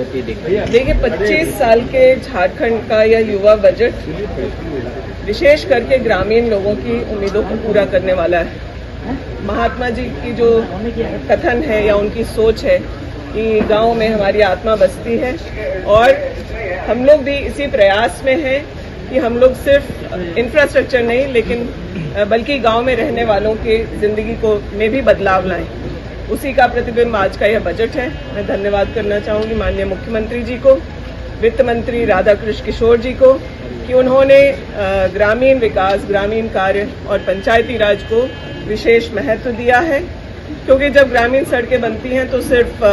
होती दिख रही है? देखिए, 25 साल के झारखंड का यह युवा बजट विशेष करके ग्रामीण लोगों की उम्मीदों को पूरा करने वाला है। महात्मा जी की जो कथन है या उनकी सोच है कि गांव में हमारी आत्मा बसती है, और हम लोग भी इसी प्रयास में हैं कि हम लोग सिर्फ इंफ्रास्ट्रक्चर नहीं लेकिन बल्कि गांव में रहने वालों के जिंदगी को में भी बदलाव लाएं। उसी का प्रतिबिंब आज का यह बजट है। मैं धन्यवाद करना चाहूंगी माननीय मुख्यमंत्री जी को, वित्त मंत्री राधाकृष्ण किशोर जी को कि उन्होंने ग्रामीण विकास, ग्रामीण कार्य और पंचायती राज को विशेष महत्व दिया है, क्योंकि जब ग्रामीण सड़कें बनती हैं तो सिर्फ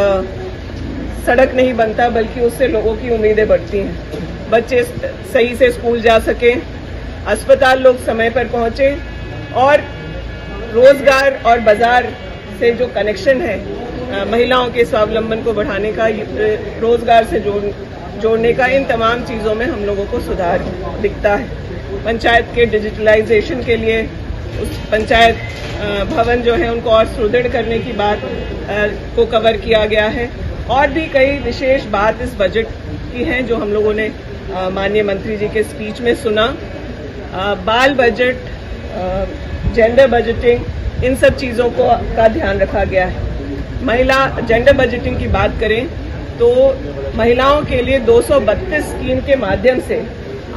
सड़क नहीं बनता बल्कि उससे लोगों की उम्मीदें बढ़ती हैं। बच्चे सही से स्कूल जा सकें, अस्पताल लोग समय पर पहुंचे, और रोजगार और बाजार से जो कनेक्शन है महिलाओं के स्वावलंबन को बढ़ाने का, रोजगार से जोड़ने का, इन तमाम चीज़ों में हम लोगों को सुधार दिखता है। पंचायत के डिजिटलाइजेशन के लिए उस पंचायत भवन जो है उनको और सुदृढ़ करने की बात को कवर किया गया है, और भी कई विशेष बात इस बजट की हैं जो हम लोगों ने माननीय मंत्री जी के स्पीच में सुना। बाल बजट, जेंडर बजटिंग, इन सब चीज़ों का ध्यान रखा गया है। महिला जेंडर बजटिंग की बात करें तो महिलाओं के लिए 232 स्कीम के माध्यम से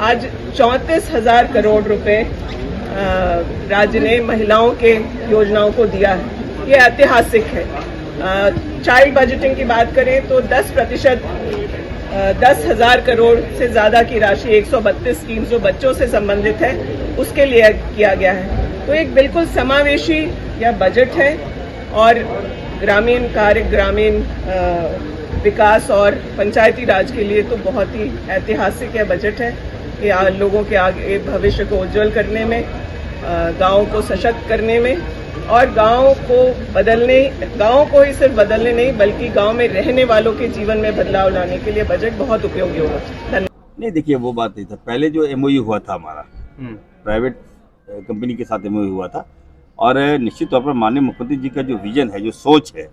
आज 34,000 करोड़ रुपए राज्य ने महिलाओं के योजनाओं को दिया है। ये ऐतिहासिक है। चाइल्ड बजटिंग की बात करें तो 10% 10,000 करोड़ से ज़्यादा की राशि 132 स्कीम्स जो बच्चों से संबंधित है उसके लिए किया गया है। तो एक बिल्कुल समावेशी यह बजट है, और ग्रामीण कार्य, ग्रामीण विकास और पंचायती राज के लिए तो बहुत ही ऐतिहासिक यह बजट है कि लोगों के आगे भविष्य को उज्जवल करने में, गाँव को सशक्त करने में, और गाँव को ही सिर्फ बदलने नहीं बल्कि गाँव में रहने वालों के जीवन में बदलाव लाने के लिए बजट बहुत उपयोगी होगा। धन्यवाद। नहीं, देखिए वो बात नहीं था। पहले जो एमओयू हुआ था हमारा प्राइवेट कंपनी के साथ एमओयू हुआ था, और निश्चित तौर पर माननीय मुख्यमंत्री जी का जो विजन है, जो सोच है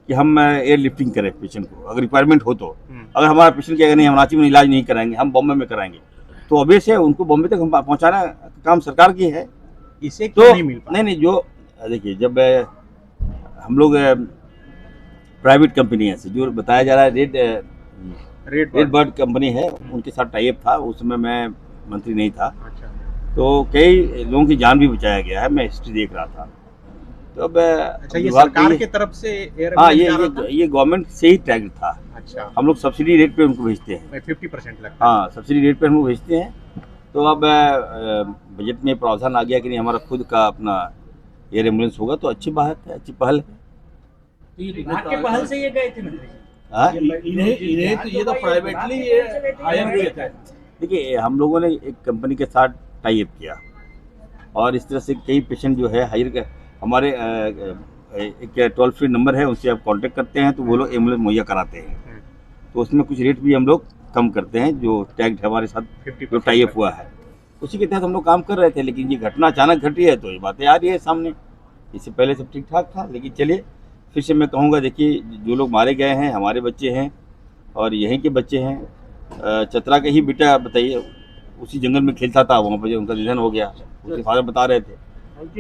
कि हम एयर लिफ्टिंग करें पेशेंट को, अगर रिक्वायरमेंट हो तो। अगर हमारा पेशेंट कहेगा नहीं हम रांची में इलाज नहीं कराएंगे, हम बॉम्बे में कराएंगे, तो ऑब्वियस है उनको बॉम्बे तक हम पहुँचाना काम सरकार की है। इसे तो नहीं मिल पाता। नहीं, जो देखिए जब हम लोग प्राइवेट कंपनी है जो बताया जा रहा है रेड बर्ड कंपनी है, उनके साथ टाइप था। उस समय मैं मंत्री नहीं था। अच्छा। तो कई लोगों की जान भी बचाया गया है, मैं हिस्ट्री देख रहा था। तो अब अच्छा, ये सरकार की तरफ से हाँ, ये गवर्नमेंट से ही टैग था। अच्छा। हम लोग सब्सिडी रेट पे उनको भेजते हैं। 50% लगता है। हाँ, सब्सिडी रेट पे हम लोग भेजते हैं। तो अब बजट में प्रावधान आ गया कि नहीं हमारा खुद का अपना एयर एम्बुलेंस होगा, तो अच्छी बात है, अच्छी पहल है। आपके पहल से ये गए थे मंत्री जी? हाँ, ये तो प्राइवेटली ये हायर हुए थे। देखिए हम लोगों ने एक कंपनी के साथ टाई अप किया, और इस तरह से कई पेशेंट जो है हायर हमारे एक टोल फ्री नंबर है, उनसे आप कांटेक्ट करते हैं तो वो लोग एम्बुलेंस मुहैया कराते हैं। तो उसमें कुछ रेट भी हम लोग कम करते हैं, जो टैग हमारे साथ जो टाई अप हुआ है उसी के तहत हम लोग काम कर रहे थे। लेकिन ये घटना अचानक घटी है तो ये बातें आ रही है सामने। इससे पहले सब ठीक ठाक था, लेकिन चलिए फिर से मैं कहूँगा, देखिए जो लोग मारे गए हैं हमारे बच्चे हैं और यहीं के बच्चे हैं। चतरा के ही बेटा बताइए, उसी जंगल में खेलता था, वहाँ पर उनका निधन हो गया, उसके फादर बता रहे थे।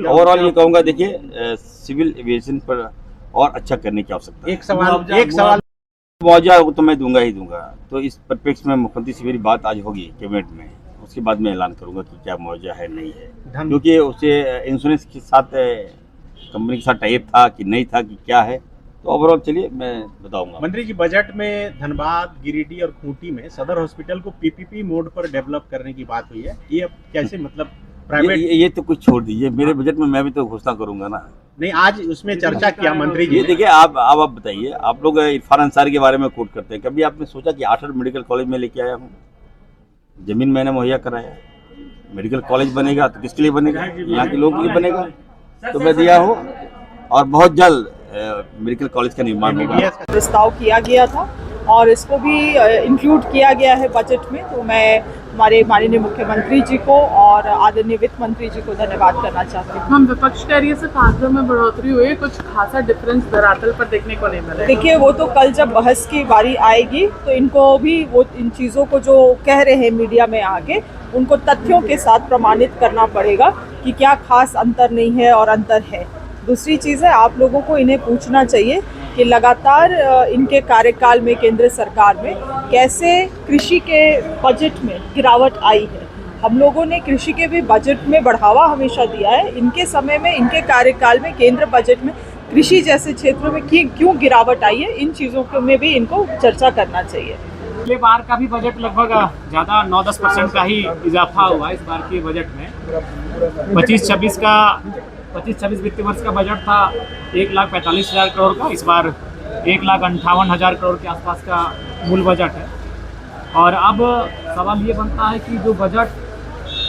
ओवरऑल ये कहूँगा, देखिए सिविल एविएशन पर और अच्छा करने की आवश्यकता है। एक सवाल मुआवजा तो मैं दूंगा ही दूंगा। तो इस परिप्रेक्ष्य में मुख्यमंत्री से मेरी बात आज होगी कैबिनेट में, उसके बाद मैं ऐलान करूंगा कि क्या मुआवजा है नहीं है, क्योंकि उससे इंश्योरेंस के साथ कंपनी के साथ टाइप था कि नहीं था कि क्या है। तो ओवरऑल चलिए मैं बताऊंगा। मंत्री जी, बजट में धनबाद, गिरिडीह और खूंटी में सदर हॉस्पिटल को पीपीपी मोड पर डेवलप करने की बात हुई है। ये अब कैसे, मतलब प्राइवेट ये तो कुछ छोड़ दीजिए, मेरे बजट में मैं भी तो घोषणा करूंगा ना। नहीं, आज उसमें चर्चा किया मंत्री जी। ये देखिए आप बताइए, आप लोग इरफान अंसारी के बारे में कोट करते हैं, कभी आपने सोचा कि 8 मेडिकल कॉलेज में लेके आया हूँ, जमीन मैंने मुहैया कराया, मेडिकल कॉलेज बनेगा तो किसके लिए बनेगा? यहाँ के लोगों के लिए बनेगा। तो मैं दिया हूँ, और बहुत जल्द मेडिकल कॉलेज का निर्माण होगा। प्रस्ताव किया गया था और इसको भी इंक्लूड किया गया है बजट में। तो मैं हमारे माननीय मुख्यमंत्री जी को और आदरणीय वित्त मंत्री जी को धन्यवाद करना चाहती हूँ। हम विपक्ष कह रही है सिर्फ आंकड़ों में बढ़ोतरी हुई है, कुछ खासा डिफरेंस धरातल पर देखने को नहीं मिला। देखिए, वो तो कल जब बहस की बारी आएगी तो इनको भी वो इन चीज़ों को जो कह रहे हैं मीडिया में आगे, उनको तथ्यों के साथ प्रमाणित करना पड़ेगा कि क्या खास अंतर नहीं है और अंतर है। दूसरी चीज़ है, आप लोगों को इन्हें पूछना चाहिए कि लगातार इनके कार्यकाल में केंद्र सरकार में कैसे कृषि के बजट में गिरावट आई है। हम लोगों ने कृषि के भी बजट में बढ़ावा हमेशा दिया है। इनके समय में, इनके कार्यकाल में केंद्र बजट में कृषि जैसे क्षेत्रों में क्यों गिरावट आई है, इन चीज़ों में भी इनको चर्चा करना चाहिए। पिछले बार का भी बजट लगभग ज़्यादा 9-10% का ही इजाफा हुआ है इस बार के बजट में। 25-26 वित्तीय वर्ष का बजट था 1,45,000 करोड़ का, इस बार 1,58,000 करोड़ के आसपास का मूल बजट है। और अब सवाल ये बनता है कि जो बजट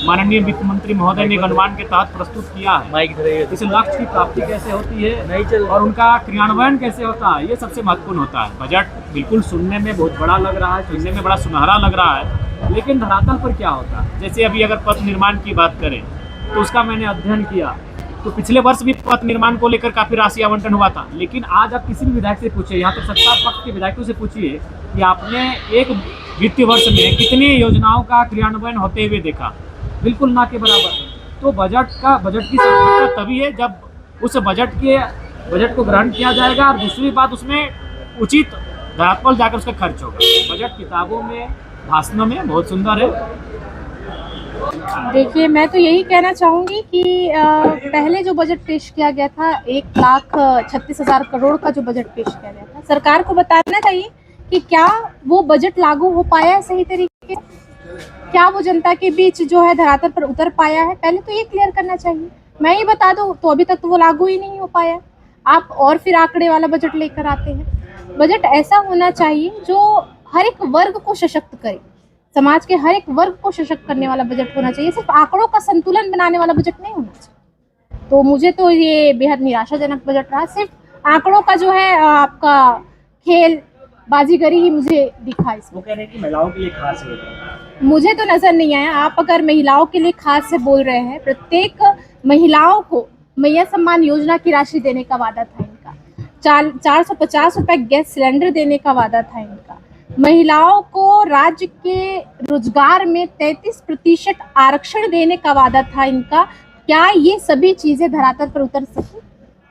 माननीय वित्त मंत्री महोदय ने गणमान के तहत प्रस्तुत किया है, इस लक्ष्य की प्राप्ति कैसे होती है और उनका क्रियान्वयन कैसे होता है, ये सबसे महत्वपूर्ण होता है। बजट बिल्कुल सुनने में बहुत बड़ा लग रहा है, सुनने में बड़ा सुनहरा लग रहा है, लेकिन धरातल पर क्या होता है। जैसे अभी अगर पथ निर्माण की बात करें तो उसका मैंने अध्ययन किया, तो पिछले वर्ष भी पथ निर्माण को लेकर काफ़ी राशि आवंटन हुआ था। लेकिन आज आप किसी भी विधायक से पूछिए, यहाँ तक सत्ता पक्ष के विधायकों से पूछिए कि आपने एक वित्तीय वर्ष में कितनी योजनाओं का क्रियान्वयन होते हुए देखा, बिल्कुल ना के बराबर। तो बजट की सार्थकता तभी है जब उस बजट को ग्रहण किया जाएगा, और दूसरी बात, उसमें उचित धरातल जाकर उसका खर्च होगा। बजट किताबों में, भाषणों में बहुत सुंदर है। देखिए, मैं तो यही कहना चाहूँगी कि पहले जो बजट पेश किया गया था 1,36,000 करोड़ का जो बजट पेश किया गया था, सरकार को बताना चाहिए कि क्या वो बजट लागू हो पाया है सही तरीके, क्या वो जनता के बीच जो है धरातल पर उतर पाया है, पहले तो ये क्लियर करना चाहिए। मैं ही बता दूँ तो अभी तक तो वो लागू ही नहीं हो पाया। आप और फिर आंकड़े वाला बजट लेकर आते हैं। बजट ऐसा होना चाहिए जो हर एक वर्ग को सशक्त करे, समाज के हर एक वर्ग को सशक्त करने वाला बजट होना चाहिए। सिर्फ आंकड़ों का संतुलन बनाने वाला बजट नहीं होना चाहिए। तो मुझे तो ये बेहद निराशाजनक बजट रहा। सिर्फ आंकड़ों का जो है आपका खेल बाजीगरी ही मुझे दिखा इसमें। वो कह रहे हैं कि महिलाओं के लिए खास है, मुझे तो नजर नहीं आया। आप अगर महिलाओं के लिए खास से बोल रहे हैं, प्रत्येक महिलाओं को मैया सम्मान योजना की राशि देने का वादा था इनका, 450 रुपए गैस सिलेंडर देने का वादा था इनका, महिलाओं को राज्य के रोजगार में 33% आरक्षण देने का वादा था इनका। क्या ये सभी चीजें धरातल पर उतर सकी?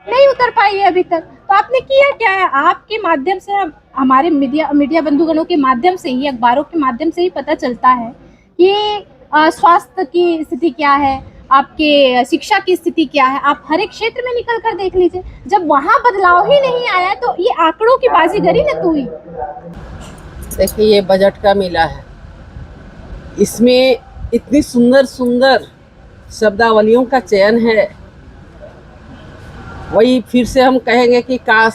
नहीं उतर पाई है अभी तक। तो आपने किया क्या है? आपके माध्यम से, हमारे मीडिया बंधुगणों के माध्यम से ही, अखबारों के माध्यम से ही पता चलता है कि स्वास्थ्य की स्थिति क्या है, आपके शिक्षा की स्थिति क्या है। आप हर एक क्षेत्र में निकल कर देख लीजिए। जब वहाँ बदलाव ही नहीं आया तो ये आंकड़ों की बाजीगरी न तो हुई। देखिए, ये बजट का मेला है, इसमें इतनी सुंदर सुंदर शब्दावलियों का चयन है। वही फिर से हम कहेंगे कि काश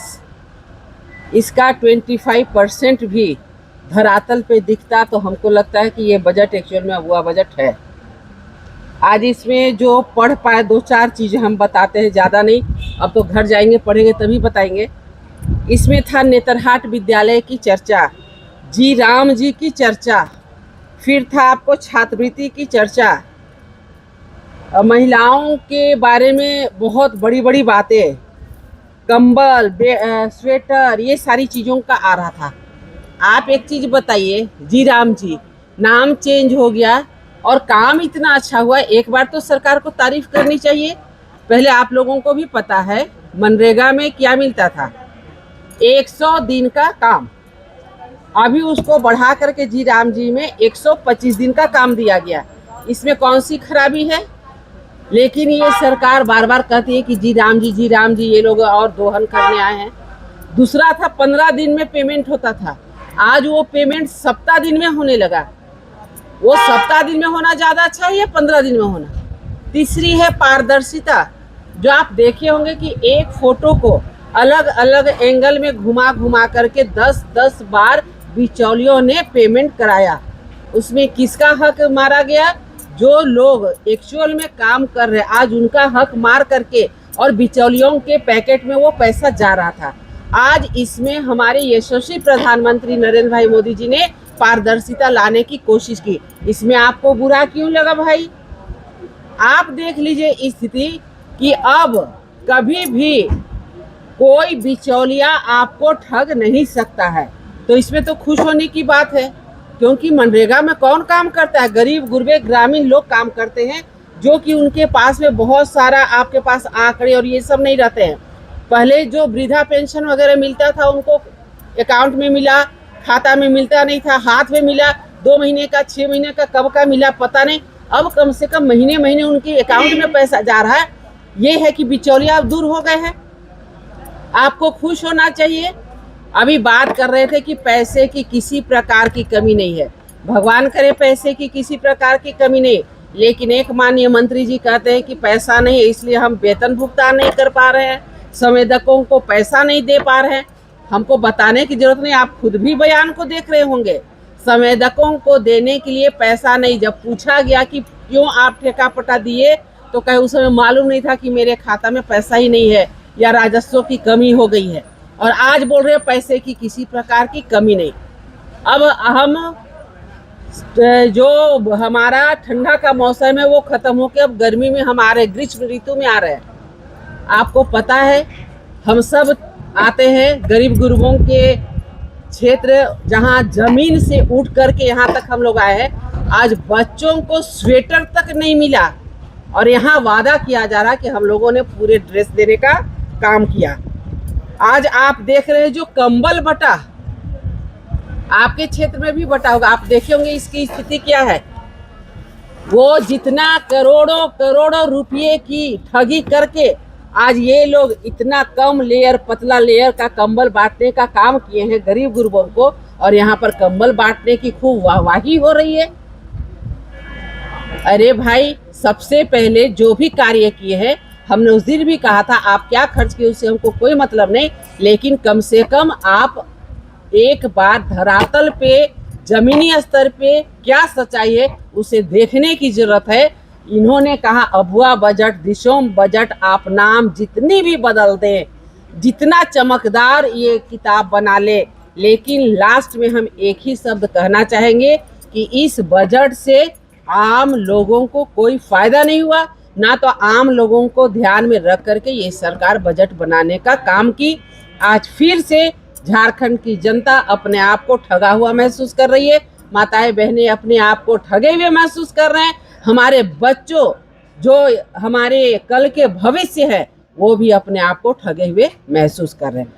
इसका 25% भी धरातल पे दिखता तो हमको लगता है कि ये बजट एक्चुअल में हुआ बजट है। आज इसमें जो पढ़ पाए 2-4 चीज़ें हम बताते हैं, ज़्यादा नहीं। अब तो घर जाएंगे पढ़ेंगे तभी बताएंगे। इसमें था नेतरहाट विद्यालय की चर्चा, जी राम जी की चर्चा, फिर था आपको छात्रवृत्ति की चर्चा, महिलाओं के बारे में बहुत बड़ी बड़ी बातें, कंबल, स्वेटर, ये सारी चीज़ों का आ रहा था। आप एक चीज़ बताइए, जी राम जी नाम चेंज हो गया और काम इतना अच्छा हुआ। एक बार तो सरकार को तारीफ करनी चाहिए। पहले आप लोगों को भी पता है मनरेगा में क्या मिलता था, 100 दिन का काम, अभी उसको बढ़ा करके जी राम जी में 125 दिन का काम दिया गया। इसमें कौन सी खराबी है? लेकिन ये सरकार बार बार कहती है कि जी राम जी, ये लोग और दोहन करने आए हैं। दूसरा था 15 दिन में पेमेंट होता था, आज वो पेमेंट सप्ताह दिन में होने लगा। वो सप्ताह दिन में होना ज़्यादा अच्छा है या 15 दिन में होना? तीसरी है पारदर्शिता, जो आप देखे होंगे कि एक फोटो को अलग अलग एंगल में घुमा घुमा करके 10-10 बार बिचौलियों ने पेमेंट कराया। उसमें किसका हक मारा गया? जो लोग एक्चुअल में काम कर रहे, आज उनका हक मार करके और बिचौलियों के पैकेट में वो पैसा जा रहा था। आज इसमें हमारे यशस्वी प्रधानमंत्री नरेंद्र भाई मोदी जी ने पारदर्शिता लाने की कोशिश की। इसमें आपको बुरा क्यों लगा भाई? आप देख लीजिए स्थिति कि अब कभी भी कोई बिचौलिया आपको ठग नहीं सकता है, तो इसमें तो खुश होने की बात है, क्योंकि मनरेगा में कौन काम करता है? गरीब गुरबे ग्रामीण लोग काम करते हैं, जो कि उनके पास में बहुत सारा आपके पास आंकड़े और ये सब नहीं रहते हैं। पहले जो वृद्धा पेंशन वगैरह मिलता था उनको अकाउंट में मिला, खाता में मिलता नहीं था, हाथ में मिला, 2 महीने का 6 महीने का कब का मिला पता नहीं। अब कम से कम महीने महीने उनके अकाउंट में पैसा जा रहा है। ये है कि बिचौलिया अब दूर हो गए हैं। आपको खुश होना चाहिए। अभी बात कर रहे थे कि पैसे की किसी प्रकार की कमी नहीं है, भगवान करे पैसे की किसी प्रकार की कमी नहीं, लेकिन एक माननीय मंत्री जी कहते हैं कि पैसा नहीं है इसलिए हम वेतन भुगतान नहीं कर पा रहे हैं, संवेदकों को पैसा नहीं दे पा रहे हैं। हमको बताने की जरूरत नहीं, आप खुद भी बयान को देख रहे होंगे। संवेदकों को देने के लिए पैसा नहीं। जब पूछा गया कि क्यों आप ठेका पट्टा दिए तो कहे उस समय मालूम नहीं था कि मेरे खाता में पैसा ही नहीं है या राजस्व की कमी हो गई है, और आज बोल रहे हैं पैसे की किसी प्रकार की कमी नहीं। अब हम जो हमारा ठंडा का मौसम है वो खत्म होकर अब गर्मी में हम आ रहे, ग्रीष्म ऋतु में आ रहे हैं। आपको पता है हम सब आते हैं गरीब गुरबों के क्षेत्र, जहां जमीन से उठ करके यहाँ तक हम लोग आए हैं। आज बच्चों को स्वेटर तक नहीं मिला, और यहाँ वादा किया जा रहा है कि हम लोगों ने पूरे ड्रेस देने का काम किया। आज आप देख रहे हैं जो कंबल बटा, आपके क्षेत्र में भी बटा होगा, आप देखे होंगे इसकी स्थिति क्या है। वो जितना करोड़ों करोड़ों रुपये की ठगी करके आज ये लोग इतना कम लेयर, पतला लेयर का कंबल बांटने का काम किए हैं गरीब गुरबों को, और यहाँ पर कंबल बांटने की खूब वाहवाही हो रही है। अरे भाई, सबसे पहले जो भी कार्य किए हैं, हमने उस दिन भी कहा था आप क्या खर्च किए उससे हमको कोई मतलब नहीं, लेकिन कम से कम आप एक बार धरातल पे जमीनी स्तर पे क्या सच्चाई है उसे देखने की जरूरत है। इन्होंने कहा अभुआ बजट, दिशोम बजट, आप नाम जितनी भी बदल दें, जितना चमकदार ये किताब बना ले, लेकिन लास्ट में हम एक ही शब्द कहना चाहेंगे कि इस बजट से आम लोगों को कोई फायदा नहीं हुआ, ना तो आम लोगों को ध्यान में रख करके ये सरकार बजट बनाने का काम की। आज फिर से झारखंड की जनता अपने आप को ठगा हुआ महसूस कर रही है, माताएं बहनें अपने आप को ठगे हुए महसूस कर रहे हैं, हमारे बच्चों जो हमारे कल के भविष्य है वो भी अपने आप को ठगे हुए महसूस कर रहे हैं।